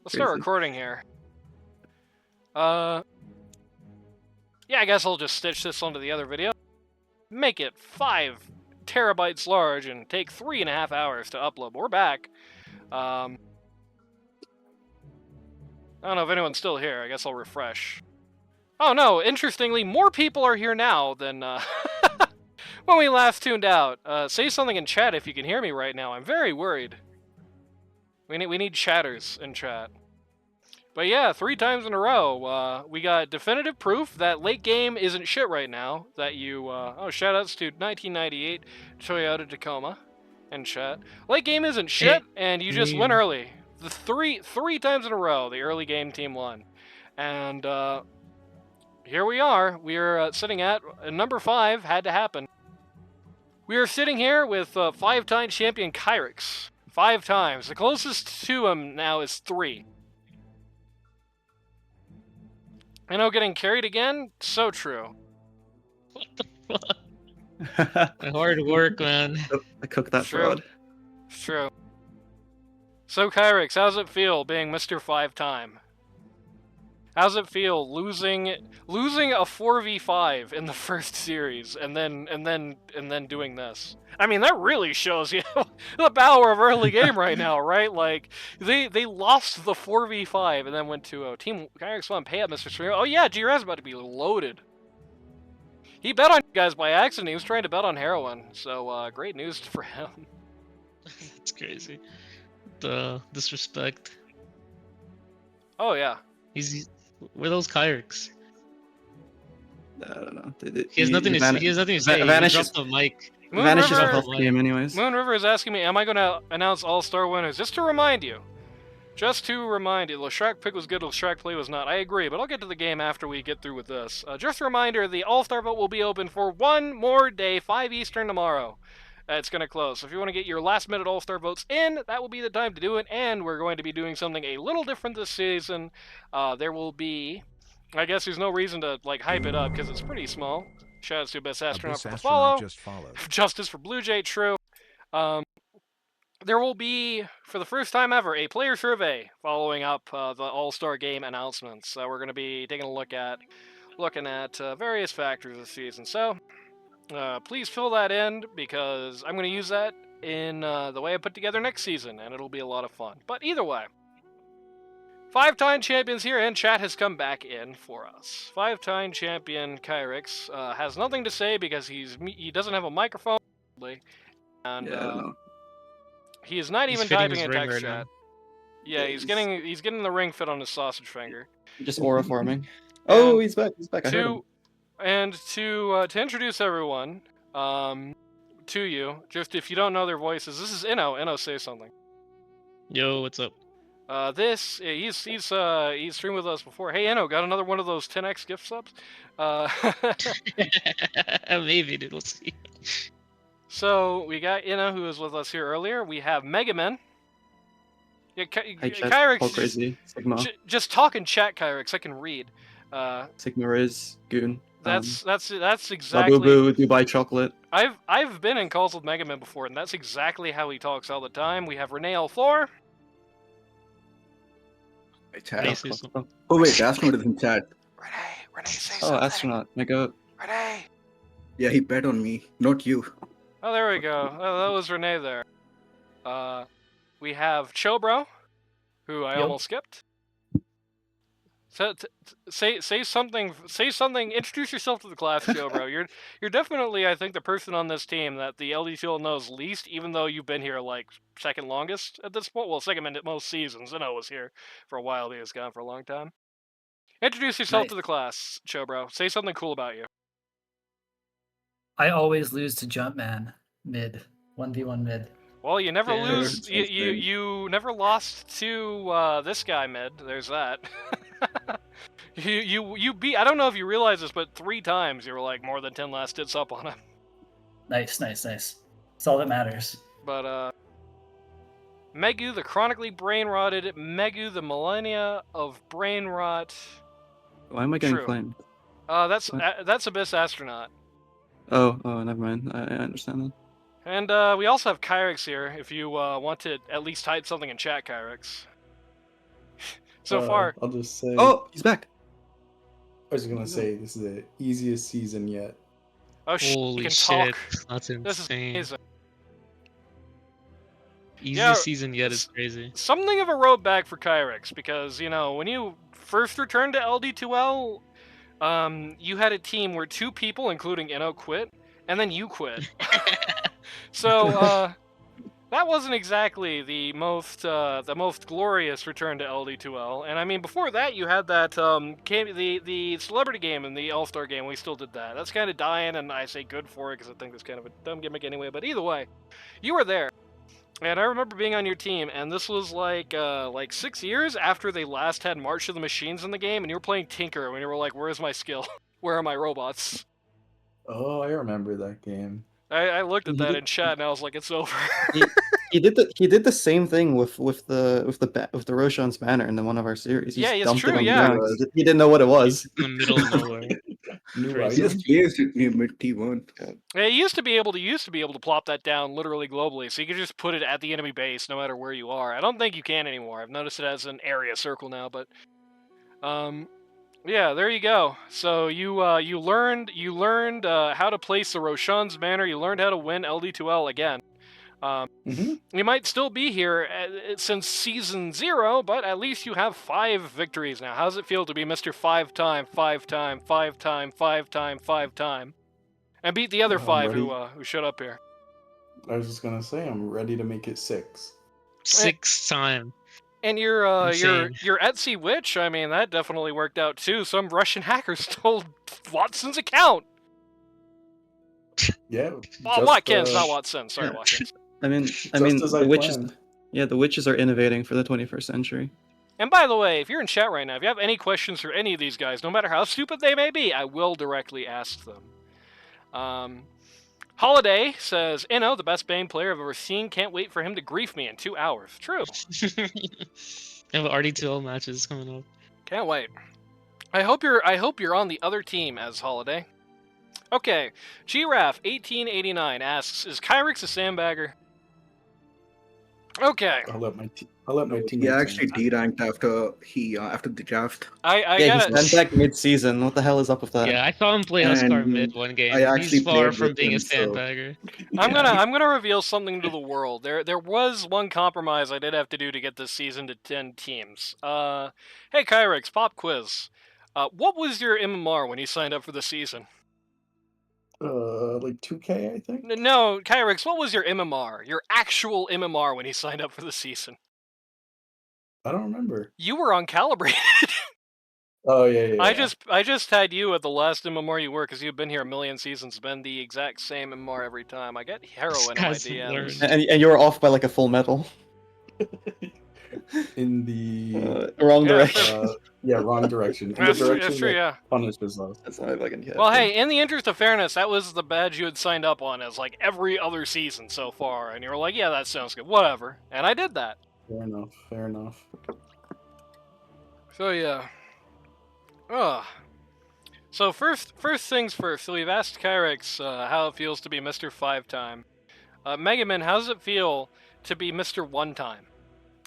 Let's start recording here. Yeah, I guess I'll just stitch this onto the other video. Make it 5 terabytes large and take 3.5 hours to upload. We're back. I don't know if anyone's still here. I guess I'll refresh. Oh no, interestingly, more people are here now than when we last tuned out. Say something in chat if you can hear me right now. I'm very worried. We need chatters in chat. But yeah, 3 times in a row, we got definitive proof that late game isn't shit right now. That you, oh, shoutouts to 1998 Toyota Tacoma in chat. Late game isn't shit, and you just win early. The three times in a row, the early game team won. And here we are. We're sitting at number 5. Had to happen. We are sitting here with 5-time champion Kyrix. 5 times. The closest to him now is 3. I know, getting carried again? So true. What the fuck? Hard work, man. I cooked that fraud. It's true. So, Kyrix, how's it feel being Mr. 5-time? How's it feel losing a 4v5 in the first series and then doing this? I mean, that really shows you the power of early game right now, right? Like, they lost the 4v5 and then went to Team Kyrix 1 pay up Mr. Streamer. Oh yeah, GR's about to be loaded. He bet on you guys by accident. He was trying to bet on heroin, so great news for him. That's crazy. The disrespect. Oh yeah. Where are those Kyrix? I don't know. He has nothing to say. He vanishes dropped the mic. Vanishes off the game anyways. Moon River is asking me, am I going to announce all-star winners? Just to remind you. Just to remind you. Leshrac pick was good, Leshrac play was not. I agree, but I'll get to the game after we get through with this. Just a reminder, the all-star vote will be open for one more day, 5 Eastern tomorrow. It's going to close. So if you want to get your last-minute all-star votes in, that will be the time to do it, and we're going to be doing something a little different this season. There will be... I guess there's no reason to, like, hype it up, because it's pretty small. Shoutouts to Abyss Astronaut for the follow. Justice for Blue Jay, true. There will be, for the first time ever, a player survey following up the All-Star Game announcements. We're going to be taking a look at various factors this season. So, please fill that in, because I'm going to use that in the way I put together next season, and it'll be a lot of fun. But either way, 5-time champions here, and chat has come back in for us. 5-time champion Kyrix has nothing to say because he doesn't have a microphone, and he is not even typing in text chat. Yeah, he's getting the ring fit on his sausage finger. Just aura farming. Oh, he's back. He's back. And to introduce everyone to you, just if you don't know their voices, this is Inno. Inno, say something. Yo, what's up? He's streamed with us before. Hey, Inno, got another one of those 10x gift subs? Maybe, dude. We'll see. So we got Inno, who was with us here earlier. We have Mega Man. Yeah, Kyrix. Crazy. Sigma. Just talk in chat, Kyrix. I can read. Sigma Riz, Goon. That's exactly. Labubu, Dubai Chocolate. I've been in calls with Mega Man before, and that's exactly how he talks all the time. We have Renee L4. Chat. Oh wait, astronaut is in chat. Renee, say something. Oh, astronaut, Mega. Renee. Yeah, he bet on me, not you. Oh, there we go. Oh, that was Renee there. We have Chobro, who I almost skipped. So, say something. Say something. Introduce yourself to the class, Chobro. You're definitely, I think, the person on this team that the LD2L knows least, even though you've been here like second longest at this point. Well, second in most seasons. I was here for a while. He was gone for a long time. Introduce yourself to the class, Chobro. Say something cool about you. I always lose to Jumpman mid 1v1 mid. Well, you never lose. You never lost to this guy mid. There's that. you beat. I don't know if you realize this, but 3 times you were like more than 10 last hits up on him. Nice. That's all that matters. But Megu, the chronically brain rotted. Megu, the millennia of brain rot. Why am I getting flamed? That's Abyss Astronaut. Oh, never mind. I understand that. And we also have Kyrix here, if you want to at least type something in chat, Kyrix. so far. I'll just say. Oh, he's back. I was gonna say this is the easiest season yet. Oh shit, he Holy can shit, talk. that's This is insane. amazing. Easiest Yeah, season yet is crazy. Something of a road back for Kyrix, because, you know, when you first returned to LD2L, you had a team where 2 people, including Inno, quit, and then you quit. So, that wasn't exactly the most glorious return to LD2L. And I mean, before that, you had that the celebrity game and the All-Star game. We still did that. That's kind of dying, and I say good for it because I think it's kind of a dumb gimmick anyway. But either way, you were there, and I remember being on your team. And this was like 6 years after they last had March of the Machines in the game, and you were playing Tinker, and you were like, "Where's my skill? Where are my robots?" Oh, I remember that game. I looked at that in chat, and I was like, "It's over." He did the same thing with the Roshan's banner in one of our series. He Yeah, just it's dumped true, it on the yeah. ground. He didn't know what it was. In the middle of nowhere. New Crazy. He item. just changed with me mid T1. Yeah, you used to be able to plop that down literally globally, so you could just put it at the enemy base no matter where you are. I don't think you can anymore. I've noticed it as an area circle now, but yeah, there you go. So you learned how to place the Roshan's banner. You learned how to win LD2L again. You might still be here since season 0, but at least you have 5 victories now. How does it feel to be Mr. 5-time, 5-time, 5-time, 5-time, 5-time, and beat the other 5 who showed up here? I was just gonna say I'm ready to make it 6. 6 time. And your Insane. Etsy witch, I mean, that definitely worked out too. Some Russian hacker stole Watson's account. Yeah. Watkins, not Watson. Sorry, Yeah. Watkins. I mean, Just as I the witches. planned. Yeah, the witches are innovating for the 21st century. And by the way, if you're in chat right now, if you have any questions for any of these guys, no matter how stupid they may be, I will directly ask them. Holiday says, Inno, the best Bane player I've ever seen. Can't wait for him to grief me in 2 hours. True. I have RD2L matches coming up. Can't wait. I hope you're on the other team as Holiday. Okay, Giraffe1889 asks, is Kyrix a sandbagger? Okay. I'll let my teammates. He actually answer. D-ranked after the draft. I Yeah, gotta... he's sent back mid-season. What the hell is up with that? Yeah, I saw him play Huskar And mid one game. I actually He's far played from with being a him, so- sandbagger. I'm gonna reveal something to the world. There was one compromise I did have to do to get this season to 10 teams. Hey Kyrix, pop quiz. What was your MMR when you signed up for the season? Like 2K, I think. No, Kyrix, what was your MMR? Your actual MMR when you signed up for the season? I don't remember. You were uncalibrated. Oh yeah. I just had you at the last MMR you were because you've been here a million seasons, been the exact same MMR every time. I get heroin in my Guy's DMs. learned. And you were off by like a full medal. In the Wrong Yeah, direction. wrong direction. In That's the true, direction that's true, that yeah. punishes us. That's not fucking kid. Well, hey, in the interest of fairness, that was the badge you had signed up on as like every other season so far, and you were like, yeah, that sounds good, whatever. And I did that. Fair enough. So yeah. Ugh. So first things first. So we've asked Kyrix how it feels to be Mr. 5-time. Megaman, how does it feel to be Mr. 1-time?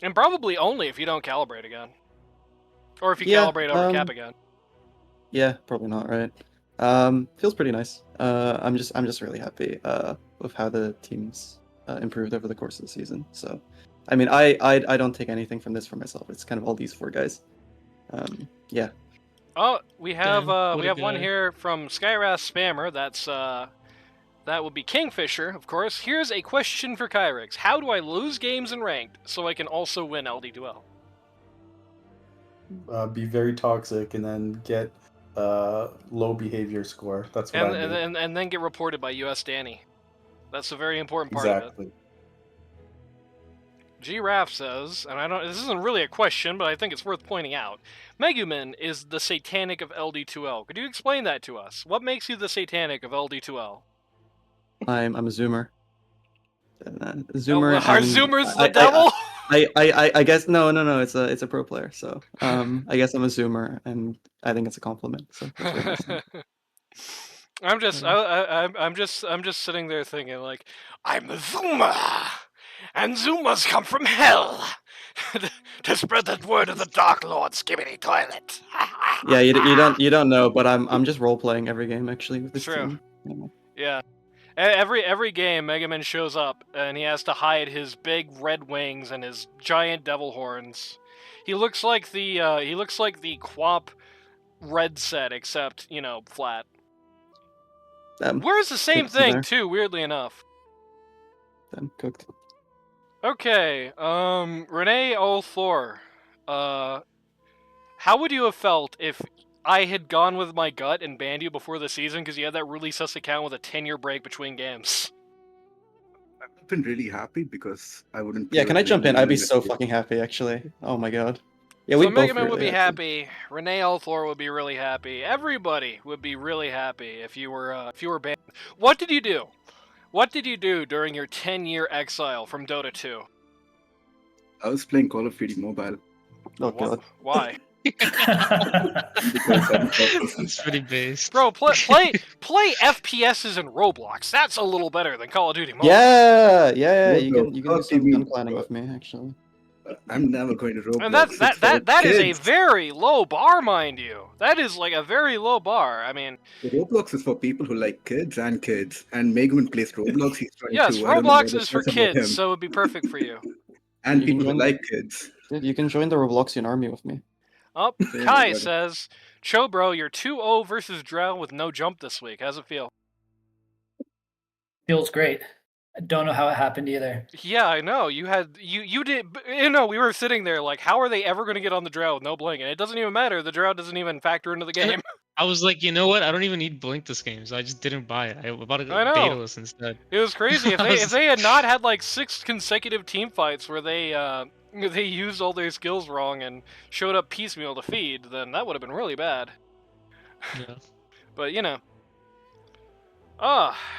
And probably only if you don't calibrate again. Or if you calibrate over cap again. Yeah, probably not, right? Feels pretty nice. I'm just really happy with how the teams improved over the course of the season. So, I mean, I don't take anything from this for myself. It's kind of all these 4 guys. Yeah. Oh, we have Damn, what a one guy. here from Skyras Spammer. That would be Kingfisher, of course. Here's a question for Kyrix. How do I lose games in ranked so I can also win LD2L? Be very toxic and then get low behavior score. That's what I do. And then get reported by US Danny. That's a very important part of it. Exactly. Giraffe says, and this isn't really a question, but I think it's worth pointing out. Megumin is the satanic of LD2L. Could you explain that to us? What makes you the satanic of LD2L? I'm a zoomer. Zoomer. Our and zoomer's the devil? I guess no. It's a pro player, so I guess I'm a zoomer, and I think it's a compliment. So that's what I'm saying. I'm just sitting there thinking like, I'm a zoomer, and zoomers come from hell. to spread the word of the Dark Lord, skibbity toilet. Yeah, you don't know, but I'm just role playing every game actually with this True. team. Yeah. Every game, Mega Man shows up and he has to hide his big red wings and his giant devil horns. He looks like the Quap red set, except flat. Wears the same Cooked thing there. too, weirdly enough. Them cooked. Okay, Renee Olthor, how would you have felt if I had gone with my gut and banned you before the season because you had that really sus account with a 10-year break between games? I've been really happy because I wouldn't. Yeah, play can I with jump in? anyone I'd be that so plays. fucking happy actually. Oh my god. Yeah, So we Mega both Man would really be happy. Renee Olthor would be really happy. Everybody would be really happy if you were banned. What did you do? What did you do during your 10-year exile from Dota 2? I was playing Call of Duty Mobile Oh god. Why? because I thought It's pretty based. Bro, play FPSs in Roblox. That's a little better than Call of Duty Mobile. Yeah. What You the can do fuck some you gun mean, planning bro? with me actually. I'm never going to Roblox. And that is a kids. very low bar, mind you. That is like a very low bar. I mean, Roblox is for people who like kids, and Megaman plays Roblox. He's 22. yes, I don't know Roblox what is for that's about kids, him. so it'd be perfect for you. And You can people who join- like kids. Dude, you can join the Robloxian army with me. Oh, Yeah, Kai got it. says, Cho bro, you're 2-0 versus Drow with no jump this week. How's it feel? Feels great. I don't know how it happened either. Yeah, I know. You did. We were sitting there like, how are they ever going to get on the Drow with no blink? And it doesn't even matter. The Drow doesn't even factor into the game. I was like, you know what? I don't even need Blink this game, so I just didn't buy it. I bought it I know. betaless instead. It was crazy. If they had not had like 6 consecutive team fights where they used all their skills wrong and showed up piecemeal to feed, then that would have been really bad. Yeah. But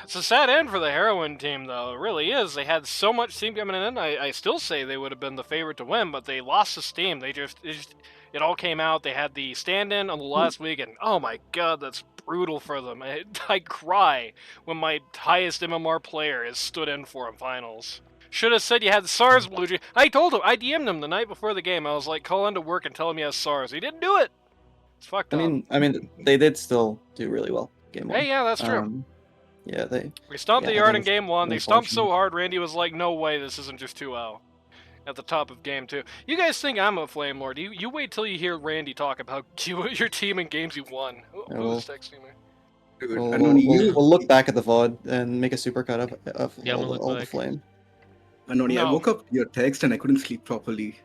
it's a sad end for the Heroine team, though. It really is. They had so much team coming in. I still say they would have been the favorite to win, but they lost the steam. It all came out. They had the stand-in on the last week, and oh my god, that's brutal for them. I cry when my highest MMR player is stood in for him finals. Should have said you had SARS, Blue Jay. I told him. I DM'd him the night before the game. I was like, call into work and tell him he has SARS. He didn't do it. It's fucked up. I mean, they did still do really well game 1. Hey, yeah, that's true. Yeah, We stomped yeah, the I yard think in it's game 1. They stomped so unfortunate. hard, Randy was like, no way, this isn't just 2-0. At the top of game 2. You guys think I'm a Flame Lord. You wait till you hear Randy talk about your team and games you won. Who's texting me? Dude, We'll, and only we'll, you. we'll look back at the VOD and make a supercut of Yeah, I'm gonna look all the back. flame. And only I No. woke up to your text and I couldn't sleep properly.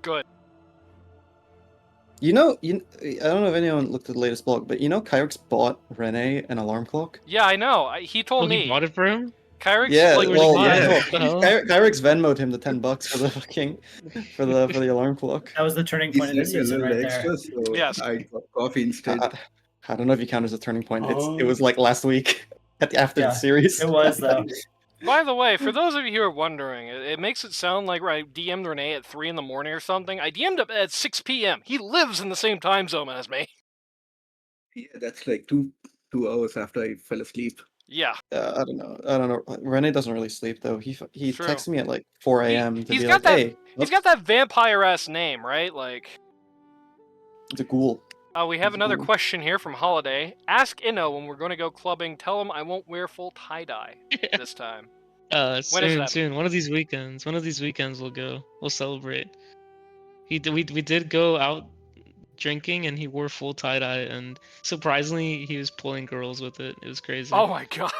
Good. I don't know if anyone looked at the latest blog, but Kyrix bought Renee an alarm clock. Yeah, I know. He told Oh, he me. bought it for him? Kyrix, Yeah, like, well, why? yeah. What the hell? Kyrix Venmo'd him the $10 for the fucking for the alarm clock. That was the turning He point in the sent me a season little right there. extra, so Yes. I got coffee instead. I don't know if you count as a turning point. It Oh. was like last week after Yeah, the series. It was though. By the way, for those of you who are wondering, it makes it sound like I DM'd Renee at 3 in the morning or something. I DM'd him at 6 p.m. He lives in the same time zone as me. Yeah, that's like two hours after I fell asleep. Yeah. I don't know. Renee doesn't really sleep though. He True. texted me at like 4 a.m. to he's be got like, that- "Hey, He's got that vampire-ass name, right? Like... it's a ghoul." we have another Ooh. question here from Holiday. Ask Inno when we're going to go clubbing. Tell him I won't wear full tie-dye this time. When is that? Soon. One of these weekends. We'll go. We'll celebrate. We did go out drinking, and he wore full tie dye, and surprisingly, he was pulling girls with it. It was crazy. Oh my god.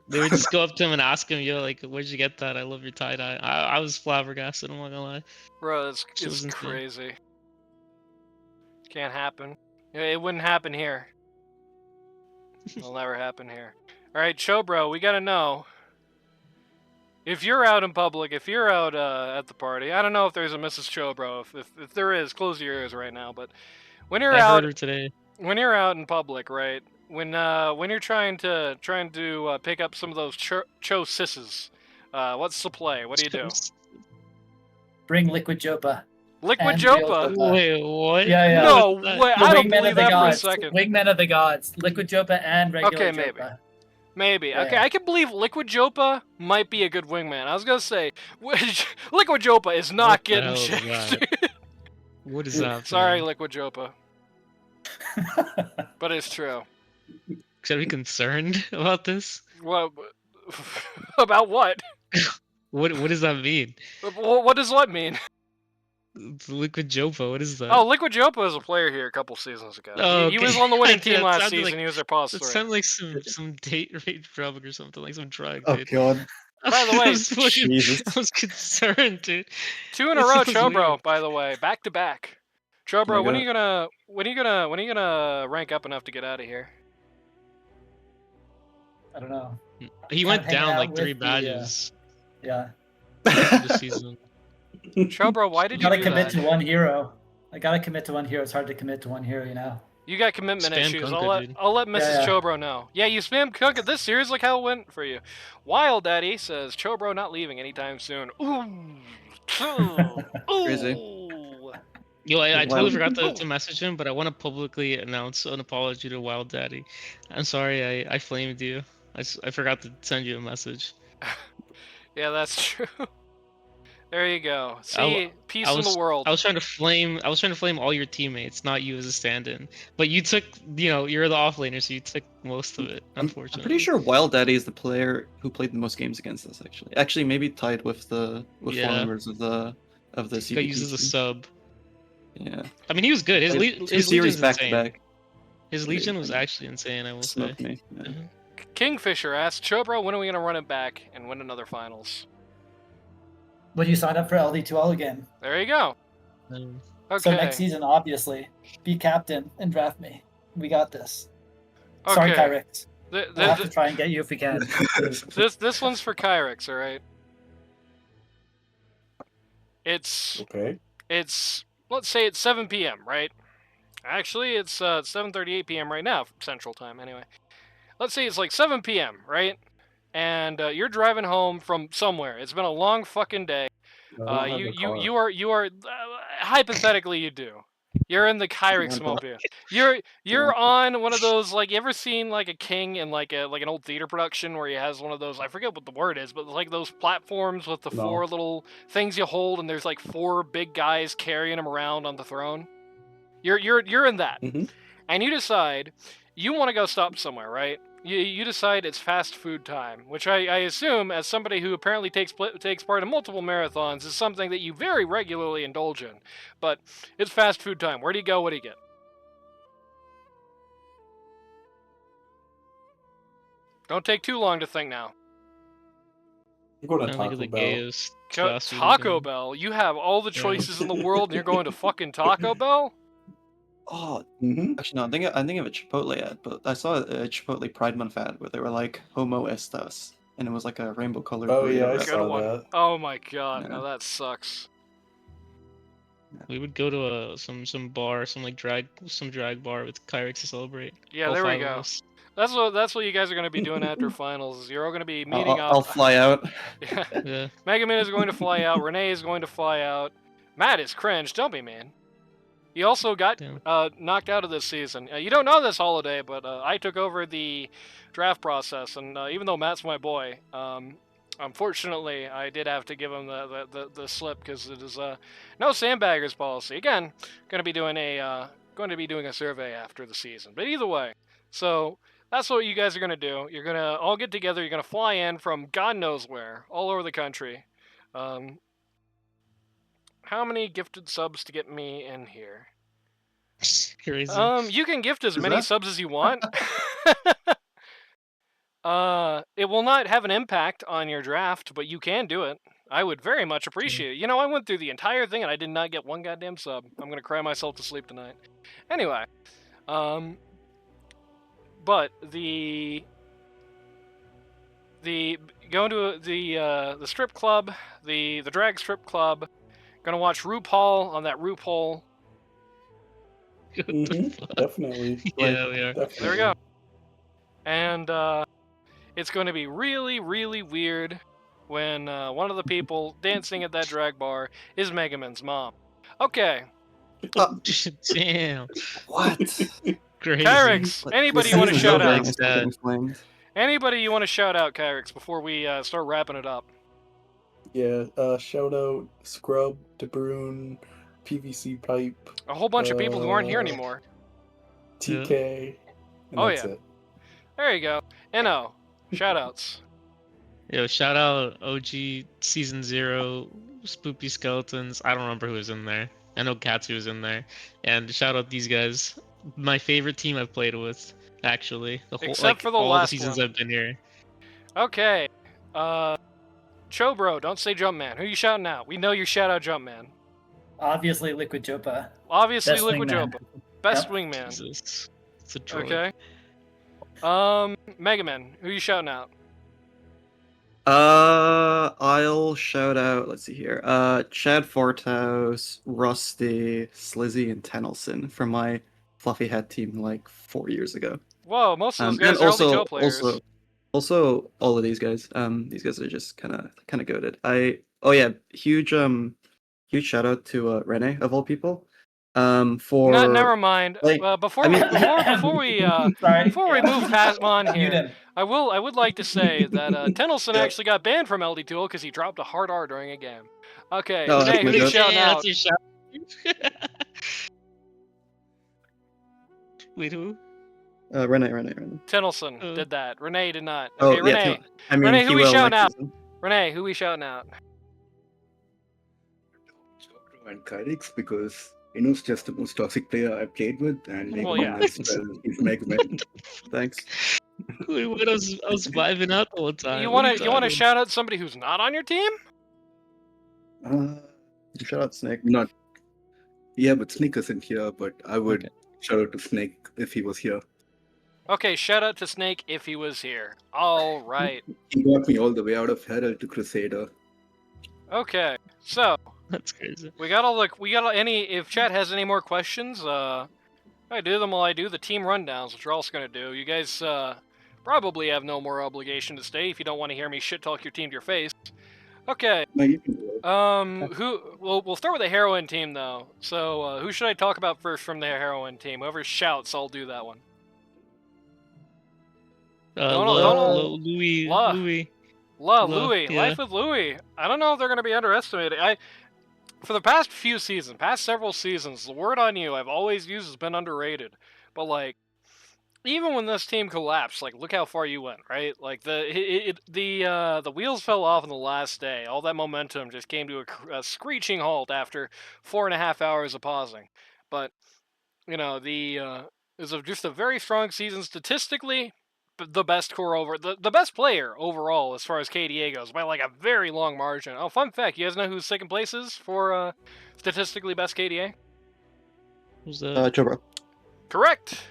They would just go up to him and ask him, "Yo, like, where'd you get that? I love your tie dye." I was flabbergasted. I'm not gonna lie. Bro, it's Shit was insane. crazy. Can't happen. It wouldn't happen here. It'll never happen here. Alright, Chobro, we gotta know. If you're out in public, if you're out at the party, I don't know if there's a Mrs. Chobro. If there is, close your ears right now. But when you're I out, heard her today. when you're out in public, right? When you're trying to pick up some of those cho sisses, what's the play? What do you do? Bring Liquid Jopa. Liquid And real Jopa. Jopa. Wait, what? Yeah, yeah. No What was that? way! The I don't Wingmen believe of the that Gods. for a second. Wingmen of the Gods. Liquid Jopa and regular Okay, Jopa. maybe. Maybe. Yeah. Okay, I can believe Liquid Jopa might be a good wingman. I was gonna say, Liquid Jopa is not What the getting hell is shit. What is that? Sorry, man? Liquid Jopa, but it's true. Should I be concerned about this? What? About what? What does that mean? What does what mean? It's Liquid Jopa. What is that? Oh, Liquid Jopa was a player here a couple seasons ago. Oh, He okay. was on the winning team That last sounded season. like- He was their That repository. sounds like some date rape drug or something, like some drug. Oh Dude. god. By the way, Jesus. I was concerned, dude. 2 in a That row, sounds Chobro. weird. By the way, back to back. Chobro, my when are God. you gonna rank up enough to get out of here? I don't know. He Kind went of hanging down out like 3 with the, badges Yeah. this season. Chobro, why did you Gotta do commit that? to one hero. I gotta commit to one hero. It's hard to commit to one hero, you know. You got commitment Spam issues. Kunkka, dude. I'll let Mrs. Yeah. Chobro know. Yeah, you spam Kunkka this series. Look how it went for you. Wild Daddy says Chobro not leaving anytime soon. Ooh. Ooh. Crazy. Yo, I Wow. totally forgot to message him, but I want to publicly announce an apology to Wild Daddy. I'm sorry I flamed you. I forgot to send you a message. Yeah, that's true. There you go. I See, peace in the was world. I was trying to flame all your teammates, not you as a stand-in. But you took, you're the offlaner, so you took most of it. I'm Unfortunately, pretty sure Wild Daddy is the player who played the most games against us. Actually, maybe tied with four Yeah. members of the Got CBT used as a team. sub. Yeah. I mean, he was good. His Played two his series Legion's back to insane. back. His Legion was actually insane. I will say. Smoked me. Yeah. Mhm. Kingfisher asks, Chobro, when are we gonna run it back and win another finals? When you sign up for LD2L again. There you go. Um, Okay. So next season, obviously, be captain and draft me. We got this. Sorry, Okay. Kyrix. We'll have to try and get you if we can. This one's for Kyrix, all right? It's Okay. let's say it's 7 p.m., right? Actually, it's 7:38 p.m. right now, Central Time. Anyway, let's say it's like 7 p.m., right? And you're driving home from somewhere. It's been a long fucking day. I don't have a car. You are hypothetically you do. You're in the Kyrix mobile. You're on one of those, like, you ever seen like a king in like an old theater production where he has one of those, I forget what the word is, but like those platforms with the No. 4 little things you hold and there's like 4 big guys carrying him around on the throne. You're in that. Mhm. And you decide you want to go stop somewhere, right? You decide it's fast food time, which I assume, as somebody who apparently takes part in multiple marathons, is something that you very regularly indulge in. But it's fast food time. Where do you go? What do you get? Don't take too long to think now. I'm going to Kinda like Taco the Bell. gayest fast food Taco again. Bell. You have all the Yeah. choices in the world, and you're going to fucking Taco Bell? Oh, Mm-hmm. actually, no. I'm thinking of a Chipotle ad, but I saw a Chipotle Pride Month ad where they were like "Homo estas," and it was like a rainbow colored. Oh yeah, I Good saw one. that. Oh my god, Yeah. now that sucks. We would go to some bar, some drag bar with Kyrix to celebrate. Yeah, All there we 5 of go. us. That's what you guys are going to be doing after finals. is You're all going to be meeting I'll up. fly out. Yeah. Yeah. Mega Man is going to fly out. Renee is going to fly out. Matt is cringe. Don't be mean. He also got Damn. knocked out of this season. You don't know this, Holiday, but I took over the draft process, and even though Matt's my boy, unfortunately, I did have to give him the slip because it is no sandbaggers policy. Again, going to be doing a survey after the season. But either way, so that's what you guys are going to do. You're going to all get together. You're going to fly in from God knows where, all over the country. How many gifted subs to get me in here? Crazy. You can gift as Is many that- subs as you want. It will not have an impact on your draft, but you can do it. I would very much appreciate it. You know, I went through the entire thing and I did not get one goddamn sub. I'm gonna cry myself to sleep tonight. Anyway, but the going to the strip club, the drag strip club. Gonna watch RuPaul on that RuPaul. Definitely. Yeah, we are. Definitely. There we go. And it's going to be really, really weird when one of the people dancing at that drag bar is Mega Man's mom. Okay, Damn. What? Crazy. Kyrix, Like, anybody this you want to season's shout over out? and it's still getting flamed. Anybody you want to shout out, Kyrix, before we start wrapping it up? Yeah, shout out Scrub, DeBrune, PVC Pipe, A whole bunch of people who aren't here anymore. TK, and Oh, that's yeah. it. There you go. No, shout outs. Yo, shout out OG Season 0, Spoopy Skeletons. I don't remember who was in there. I know Katsu was in there. And shout out these guys. My favorite team I've played with, actually. The whole, Except for the all the last seasons one. I've been here. Okay. Chobro, don't say Jumpman. Who you shouting out? We know you shout out Jumpman. Obviously, Liquid Jopa. Obviously, Best Liquid wingman. Jopa. Best Yep. wingman. Jesus. It's a droid. Okay. Mega Man, who you shouting out? I'll shout out. Let's see here. Chad Forthouse, Rusty, Slizzy, and Tennyson from my Fluffy Hat team like 4 years ago. Whoa, most of those And guys are also, LD2L players. also all of these guys. These guys are just kind of goated. Huge shout out to Rene of all people. For Never mind. like, Before I mean, before we Sorry. before we move past on Mute here, him. I would like to say that Tennyson Yeah. actually got banned from LD2L because he dropped a hard R during a game. Okay, Oh, Renee, that's who my you goat. shouting out? That's your shout. Wait, who? Rene. Tennyson Oh. did that. Renee did not. Oh, Okay, yeah, Renee. I mean, Renee, who he we will shouting out? next season. Renee, who we shouting out? And Kyrix, because Inu's just the most toxic player I've played with, and Well, Megaman yeah. as well. He's Megaman. Thanks. Wait, what? I was vibing out the whole time. You What are wanna talking about? shout out somebody who's not on your team? Shout out Snake. Not. Yeah, but Snake isn't here, but I would Okay. shout out to Snake if he was here. Okay, shout out to Snake if he was here. All right. He got me all the way out of Herald to Crusader. Okay, so That's crazy. if chat has any more questions, I do them while I do the team rundowns, which we're also gonna do. You guys probably have no more obligation to stay if you don't want to hear me shit talk your team to your face. Okay. No, you can do it. We'll start with the heroine team though. So who should I talk about first from the heroine team? Whoever shouts, I'll do that one. Louis. Louis, yeah. Life with Louis. I don't know if they're gonna be underestimated. For the past several seasons, the word on you I've always used has been underrated. But like, even when this team collapsed, like look how far you went, right? Like the wheels fell off on the last day. All that momentum just came to a screeching halt after 4.5 hours of pausing. But you know it was just a very strong season statistically. The best the best player overall as far as KDA goes by like a very long margin. Oh, fun fact! You guys know who second place is for statistically best KDA? Who's that? Chobro. Correct.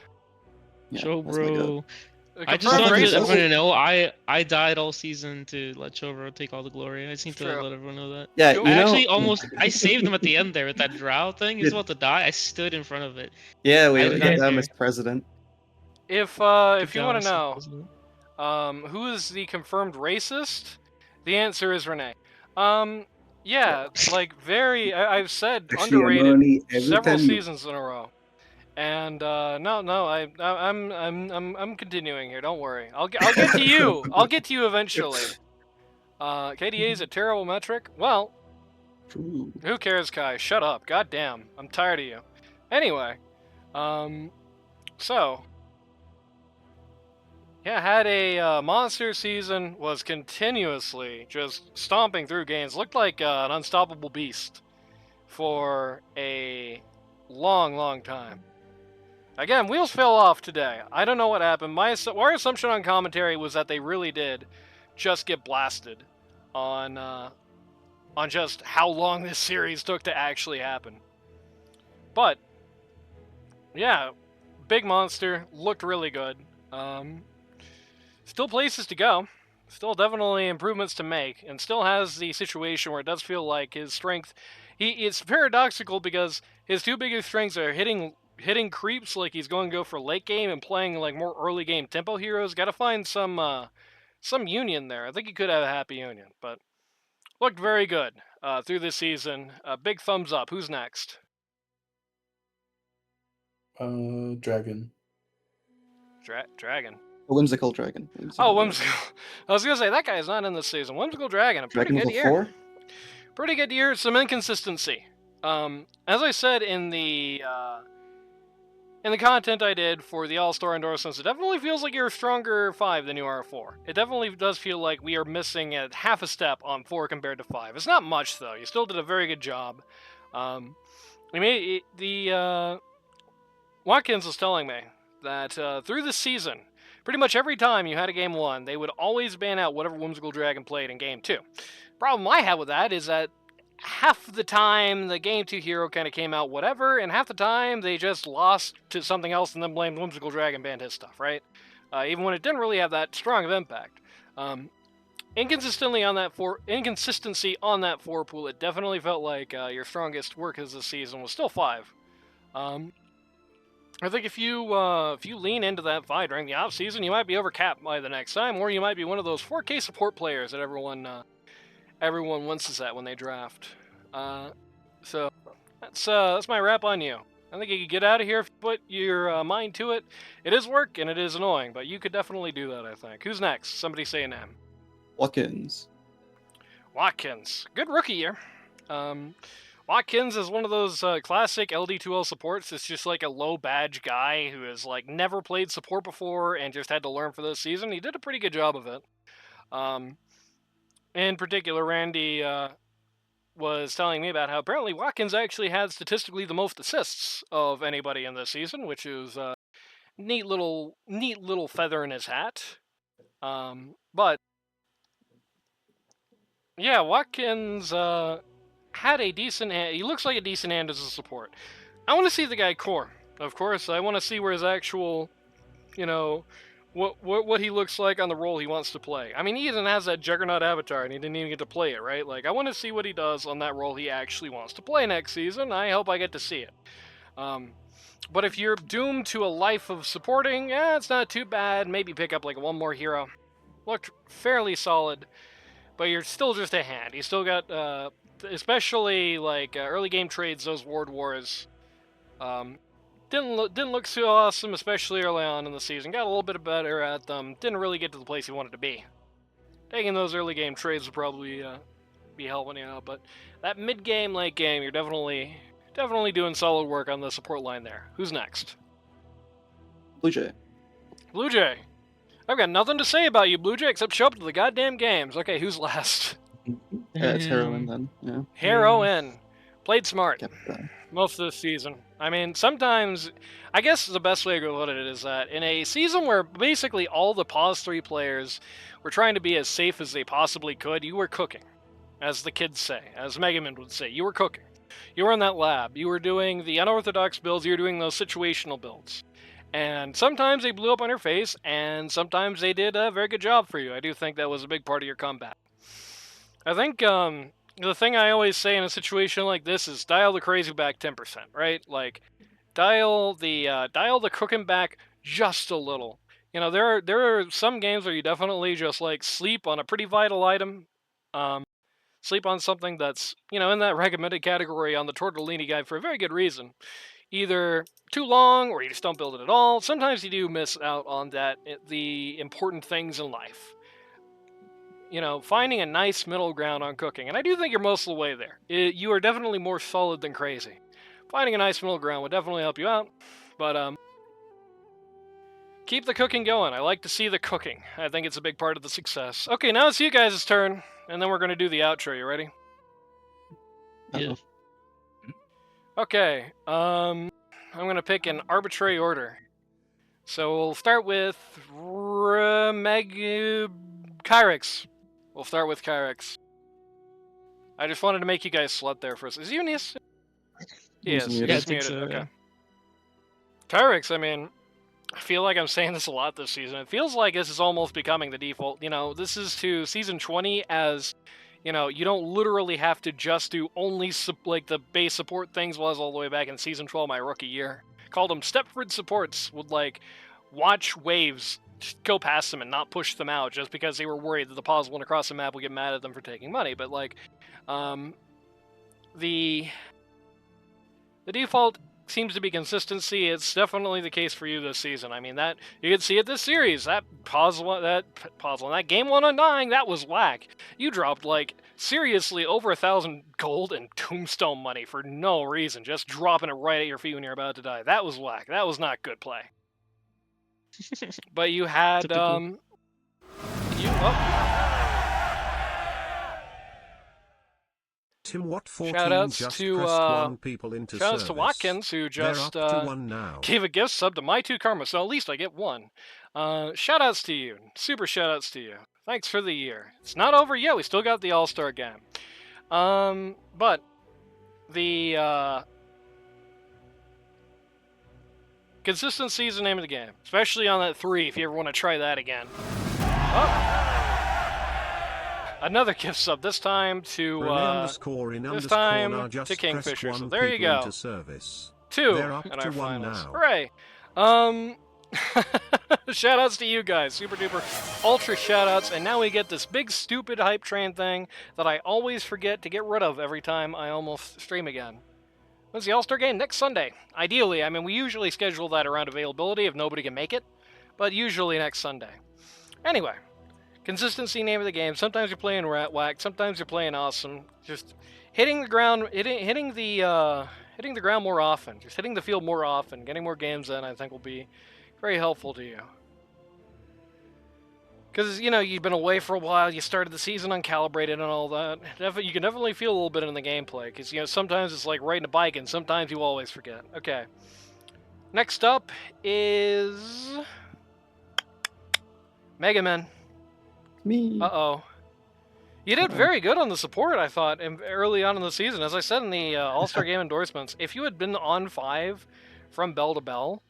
Yeah, Joe, that's my goat. bro. I just Confirmed wanted racist. everyone to know I died all season to let Chovro take all the glory. I just need to True. let everyone know that. Yeah, I you I know, actually saved him at the end there with that drow thing. He was about to die. I stood in front of it. yeah, we I got died down there. Mr. President. If Good you job, want Mr. to know President. who is the confirmed racist, the answer is Renee. Yeah, like I've said Actually, underrated Anoni, every several time you seasons in a row. And I'm continuing here. Don't worry. I'll get to you. I'll get to you eventually. KDA is a terrible metric. Well, Ooh. who cares, Kai? Shut up. God damn. I'm tired of you. Anyway, so yeah, had a monster season. Was continuously just stomping through games. Looked like an unstoppable beast for a long time. Again, wheels fell off today. I don't know what happened. Our assumption on commentary was that they really did just get blasted on just how long this series took to actually happen. But yeah, big monster, looked really good. Still places to go. Still definitely improvements to make, and still has the situation where it does feel like his strength. It's paradoxical because his two biggest strengths are hitting creeps like he's going to go for late game and playing like more early game tempo heroes. Got to find some union there. I think he could have a happy union, but looked very good through this season. Big thumbs up. Who's next? Dragon. Dragon. A whimsical dragon. Oh, Whimsical. I was gonna say that guy is not in this season. Whimsical Dragon, a pretty Dragon good level year. 4? Pretty good year. Some inconsistency. As I said in the content I did for the All-Star endorsements, it definitely feels like you're a stronger 5 than you are a 4. It definitely does feel like we are missing at half a step on 4 compared to 5. It's not much though. You still did a very good job. Watkins was telling me that through the season, pretty much every time you had a game 1, they would always ban out whatever Whimsical Dragon played in game 2. Problem I have with that is that half the time the game 2 hero kind of came out whatever, and half the time they just lost to something else and then blamed Whimsical Dragon banned his stuff, right? Even when it didn't really have that strong of impact. Inconsistency on that 4 pool, it definitely felt like your strongest work as this season was still 5. I think if you lean into that 5 during the off season, you might be overcapped by the next time, or you might be one of those 4K support players that everyone wants us at when they draft. So that's my wrap on you. I think you could get out of here if you put your mind to it. It is work and it is annoying, but you could definitely do that, I think. Who's next? Somebody say a name. Watkins. Good rookie year. Watkins is one of those classic LD2L supports. It's just like a low badge guy who has like never played support before and just had to learn for this season. He did a pretty good job of it. In particular, Randy was telling me about how apparently Watkins actually had statistically the most assists of anybody in this season, which is a neat little feather in his hat. But yeah, Watkins had a decent hand. He looks like a decent hand as a support. I want to see the guy core. Of course, I want to see where his actual, what he looks like on the role he wants to play. I mean, he even has that Juggernaut avatar, and he didn't even get to play it, right? Like, I want to see what he does on that role he actually wants to play next season. I hope I get to see it. But if you're doomed to a life of supporting, it's not too bad. Maybe pick up like one more hero. Looked fairly solid, but you're still just a hand. You still got, especially like early game trades, those Ward Wars. Didn't look too awesome, especially early on in the season. Got a little bit better at them. Didn't really get to the place he wanted to be. Taking those early game trades would probably be helping you out, but that mid game, late game, you're definitely doing solid work on the support line there. Who's next? Blue Jay. Blue Jay. I've got nothing to say about you, Blue Jay, except show up to the goddamn games. Okay, who's last? It's Heroine then. Yeah. Heroine. Played smart. Kept that. Most of the season. I mean, sometimes, I guess the best way to look at it is that in a season where basically all the Pause 3 players were trying to be as safe as they possibly could, you were cooking. As the kids say, as Megaman would say, you were cooking. You were in that lab. You were doing the unorthodox builds, you were doing those situational builds. And sometimes they blew up on your face, and sometimes they did a very good job for you. I do think that was a big part of your comeback. I think, the thing I always say in a situation like this is dial the crazy back 10%, right? Like, dial the cooking back just a little. There are some games where you definitely just like sleep on a pretty vital item, sleep on something that's in that recommended category on the Tortellini guide for a very good reason. Either too long or you just don't build it at all. Sometimes you do miss out on the important things in life. Finding a nice middle ground on cooking. And I do think you're most of the way there. You are definitely more solid than crazy. Finding a nice middle ground would definitely help you out. But, keep the cooking going. I like to see the cooking. I think it's a big part of the success. Okay, now it's you guys' turn. And then we're going to do the outro. You ready? Yeah. Okay. I'm going to pick an arbitrary order. So we'll start with Kyrix. We'll start with Kyrix. I just wanted to make you guys slut there for a second. Is Eunice? He is. muted. Yeah, I He's think muted. so, Okay. yeah. Kyrix, I mean, I feel like I'm saying this a lot this season. It feels like this is almost becoming the default. This is to Season 20 as, you don't literally have to just do only like the base support things was all the way back in Season 12, my rookie year. Called them Stepford supports, would like watch waves go past them and not push them out just because they were worried that the pause one across the map would get mad at them for taking money. But like, the default seems to be consistency. It's definitely the case for you this season. I mean, that you can see it this series. That game 1 on 9, that was whack. You dropped like seriously over 1,000 gold and tombstone money for no reason, just dropping it right at your feet when you're about to die. That was whack. That was not good play. But you had Typical. Tim Watt 14 Shoutouts just to, pressed 1 people into shoutouts service. to Watkins, who They're just up to 1 now. gave a gift sub to My Two Karma, so at least I get one. Shoutouts to you. Super shoutouts to you. Thanks for the year. It's not over yet. We still got the All-Star game. But the consistency is the name of the game, especially on that 3 if you ever want to try that again. Oh. Another gift sub, this time to Kingfisher. So there you go. 2 They're up in to our 1 finals. now. Hooray! Shoutouts to you guys, super duper ultra shoutouts, and now we get this big stupid hype train thing that I always forget to get rid of every time I almost stream again. When's the All-Star game? Next Sunday. Ideally, I mean, we usually schedule that around availability if nobody can make it, but usually next Sunday. Anyway, consistency, name of the game. Sometimes you're playing rat whack, sometimes you're playing awesome. Just hitting the ground, hitting the ground more often, just hitting the field more often, getting more games in, I think will be very helpful to you. Because, you know, you've been away for a while, you started the season uncalibrated and all that. You can definitely feel a little bit in the gameplay, because, you know, sometimes it's like riding a bike, and sometimes you always forget. Okay. Next up is Mega Man. Me. Uh-oh. You did very good on the support, I thought, early on in the season. As I said in the All-Star Game endorsements, if you had been on 5 from bell to bell,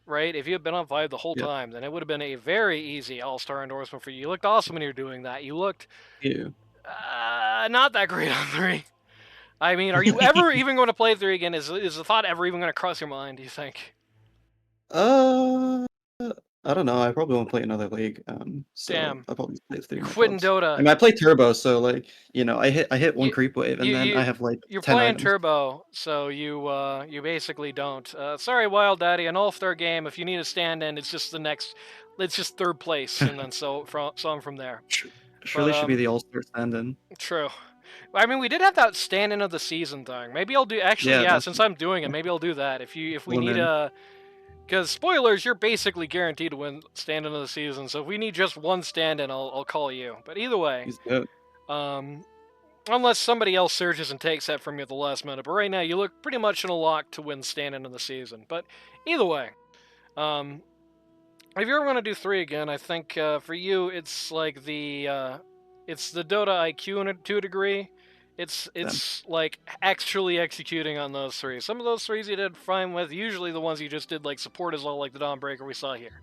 right, if you had been on 5 the whole time, then it would have been a very easy All-Star endorsement for you. You looked awesome when you were doing that. You looked not that great on 3. I mean, are you ever even going to play 3 again? Is the thought ever even going to cross your mind, do you think? I don't know. I probably won't play another league. So Damn. I'll probably play 3 more Quitting clubs. Dota. I mean, I play Turbo, so like, you know, I hit one You- creep wave, and then I have like You're 10 playing items. Turbo, so you basically don't. Sorry, Wild Daddy, an All-Star game. If you need a stand-in, it's just it's just 3rd place, and then so on from there. Surely should be um, the All-Star stand-in. True. I mean, we did have that stand-in of the season thing. Maybe I'll do. Actually, yeah. that's- Since I'm doing it, maybe I'll do that. If we Well, need then- because spoilers, you're basically guaranteed to win stand-in of the season. So if we need just one stand-in, I'll call you. But either way, He's good. unless somebody else surges and takes that from you at the last minute. But right now, you look pretty much in a lock to win stand-in of the season. But either way, if you're ever going to do 3 again, I think for you, it's like it's the Dota IQ to a degree. It's like actually executing on those 3. Some of those 3s you did fine with. Usually the ones you just did like support as well, like the Dawnbreaker we saw here.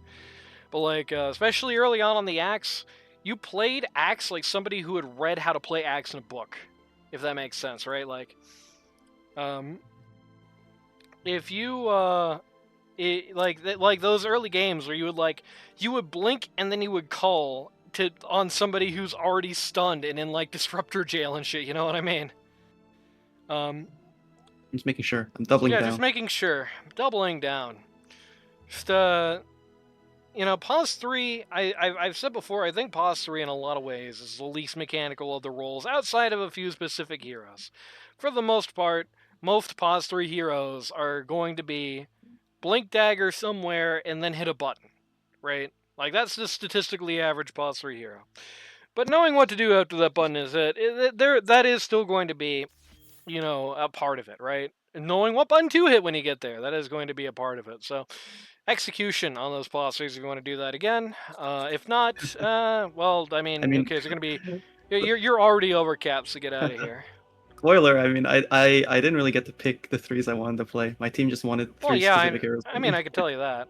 But like especially early on the Axe, you played Axe like somebody who had read how to play Axe in a book, if that makes sense, right? Like, if you like those early games where you would blink and then you would call on somebody who's already stunned and in like disruptor jail and shit, you know what I mean? I'm just making sure. I'm doubling down. Yeah, just making sure. Doubling down. Just you know, Pause 3, I've said before, I think Pause 3 in a lot of ways is the least mechanical of the roles, outside of a few specific heroes. For the most part, most Pause 3 heroes are going to be blink dagger somewhere and then hit a button, right? Like, that's the statistically average Pause 3 hero. But knowing what to do after that button is that is still going to be, you know, a part of it, right? And knowing what button to hit when you get there, that is going to be a part of it. So, execution on those Pause 3s if you want to do that again. If not, well, I mean, okay, it's going to be... You're already over caps to get out of here. Spoiler, I mean, I didn't really get to pick the 3s I wanted to play. My team just wanted 3 specific heroes. I mean, I can tell you that.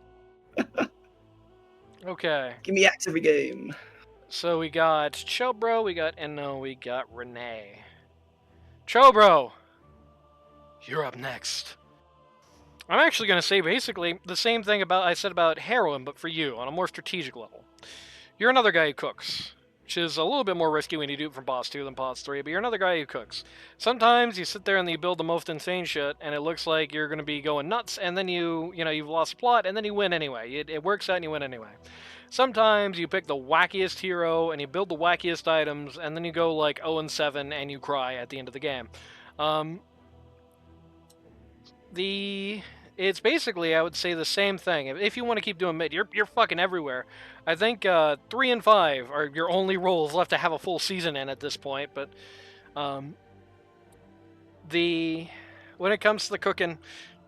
Okay. Give me Axe every game. So we got Chobro, we got Enno, we got Renee. Chobro! You're up next. I'm actually going to say basically the same thing I said about Heroin, but for you, on a more strategic level. You're another guy who cooks. which is a little bit more risky when you do it from boss 2 than boss 3, but you're another guy who cooks. Sometimes you sit there and you build the most insane shit, and it looks like you're going to be going nuts, and then you've lost plot, and then you win anyway. It works out and you win anyway. Sometimes you pick the wackiest hero, and you build the wackiest items, and then you go like 0-7, and you cry at the end of the game. It's basically, I would say, the same thing. If you want to keep doing mid, you're fucking everywhere. I think 3 and 5 are your only roles left to have a full season in at this point. But when it comes to the cooking,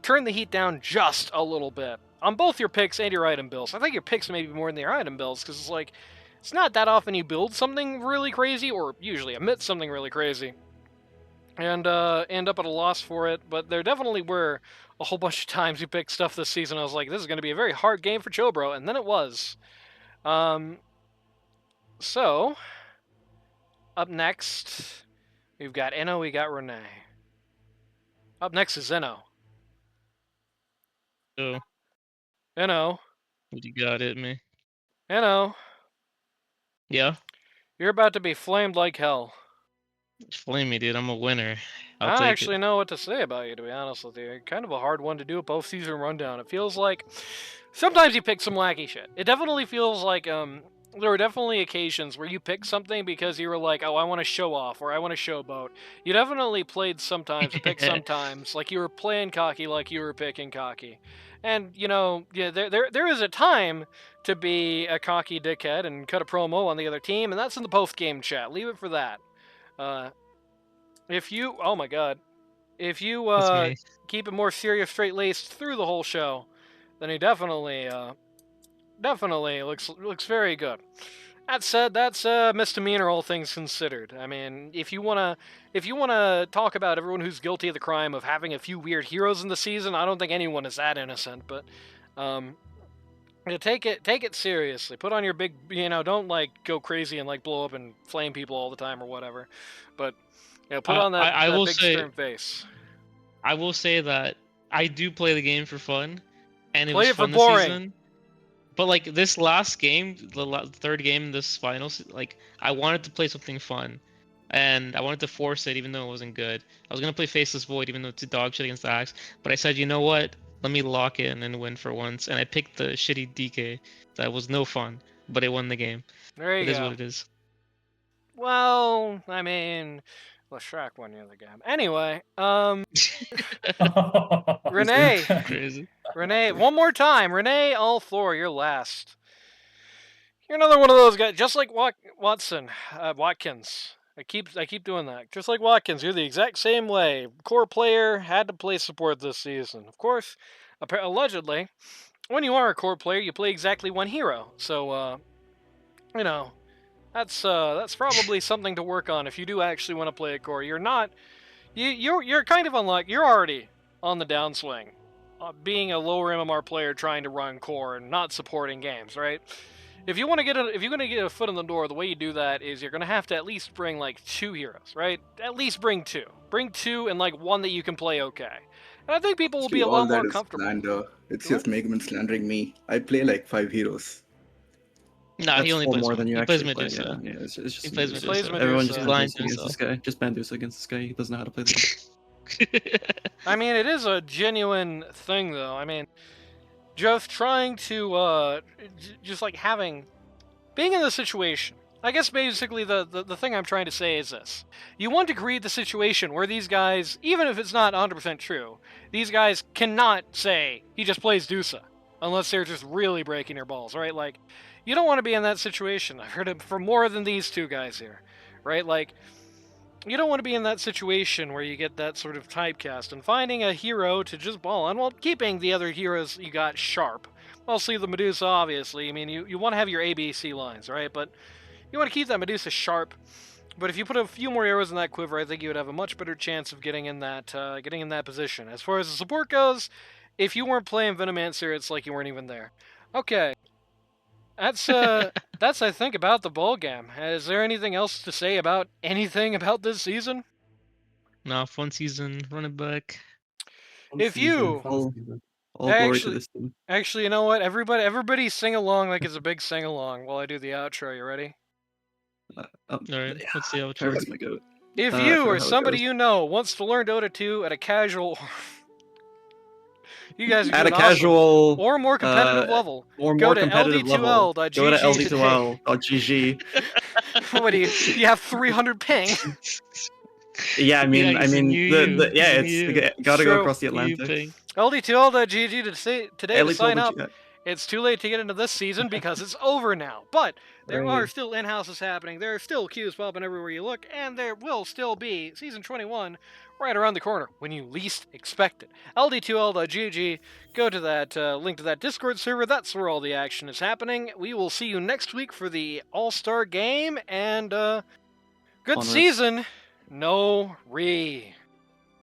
turn the heat down just a little bit on both your picks and your item builds. I think your picks maybe more than your item builds, because it's like it's not that often you build something really crazy, or usually omit something really crazy, and end up at a loss for it. But there definitely were a whole bunch of times you picked stuff this season. I was like, this is going to be a very hard game for Chobro, and then it was. So, up next, we've got Eno, we got Renee. Up next is Eno. So, Eno. what you got at me? Eno. Yeah? You're about to be flamed like hell. Flame me, dude. I'm a winner. I'll I don't take actually it. know what to say about you, to be honest with you. Kind of a hard one to do a both season rundown. It feels like sometimes you pick some wacky shit. It definitely feels like there were definitely occasions where you picked something because you were like, oh, I want to show off, or I want to showboat. You definitely played sometimes, or picked sometimes, like you were playing cocky, like you were picking cocky. And, yeah, there is a time to be a cocky dickhead and cut a promo on the other team, and that's in the post-game chat. Leave it for that. Oh my god. If you That's me. keep it more serious, straight-laced through the whole show, then he definitely looks very good. That said, that's a misdemeanor, all things considered. I mean, if you wanna talk about everyone who's guilty of the crime of having a few weird heroes in the season, I don't think anyone is that innocent. But take it seriously. Put on your big, don't like go crazy and like blow up and flame people all the time or whatever. But put on that, I will big say, stern face. I will say that I do play the game for fun, and it Play was it for fun this boring. season. But like this last game, the third game in this finals, like I wanted to play something fun, and I wanted to force it even though it wasn't good. I was gonna play Faceless Void even though it's a dog shit against the Axe, but I said, you know what? Let me lock in and win for once, and I picked the shitty DK that was no fun, but it won the game. There you It is go. what it is. Well, I mean, Leshrac won the other game. Anyway, Renee, Crazy. Renee, one more time. Renee, all floor, you're last. You're another one of those guys, just like Watkins. I keep doing that. Just like Watkins, you're the exact same way. Core player, had to play support this season. Of course, allegedly, when you are a core player, you play exactly one hero. So, that's probably something to work on if you do actually want to play a core. You're not, you're kind of unlucky. You're already on the downswing, being a lower MMR player trying to run core and not supporting games, right? If you're gonna get a foot in the door, the way you do that is you're gonna have to at least bring like 2 heroes, right? At least bring 2. Bring 2 and like one that you can play okay. And I think people will be a all lot that more is comfortable. slander. It's What? just Megaman slandering me. I play like 5 heroes. Nah, That's he only 4 plays more one. than you He plays actually play. Medusa. Yeah, it's just He plays Medusa. Medusa. Everyone just He's ban lying Medusa to against this himself. guy. Just ban Medusa against this guy. He doesn't know how to play the game. I mean, it is a genuine thing, though. I mean, just trying to, just like being in the situation. I guess basically the thing I'm trying to say is this. You want to create the situation where these guys, even if it's not 100% true, these guys cannot say he just plays Dusa, unless they're just really breaking your balls, right? Like, you don't want to be in that situation. I've heard it from more than these two guys here, right? Like, you don't want to be in that situation where you get that sort of typecast, and finding a hero to just ball on while keeping the other heroes you got sharp. Mostly the Medusa, obviously. I mean, you want to have your ABC lines, right? But you want to keep that Medusa sharp. But if you put a few more arrows in that quiver, I think you would have a much better chance of getting in that position. As far as the support goes, if you weren't playing Venomancer, it's like you weren't even there. Okay. That's I think about the bowl game. Is there anything else to say about anything about this season? Nah, fun season. Run it back. If you- all glory to this team. Actually, you know what? Everybody sing along like it's a big sing along while I do the outro. You ready? All right, let's see how it Travis goes. is my goat. If I you forgot or how it somebody goes. you know wants to learn Dota 2 at a casual, you guys are At a doing awesome. casual Or more competitive level, or go more to competitive level, go to ld2l.gg today. ld2l.gg. What do you have 300 ping? Yeah, I mean, he's in it's gotta go True. across the You Atlantic. ping. ld2l.gg today to sign up. Yeah. It's too late to get into this season because it's over now. But there are Right. still in-houses happening. There are still queues popping everywhere you look, and there will still be Season 21 right around the corner when you least expect it. ld2l.gg, go to that link to that Discord server. That's where all the action is happening. We will see you next week for the All-Star game, and good Onwards. season. No re.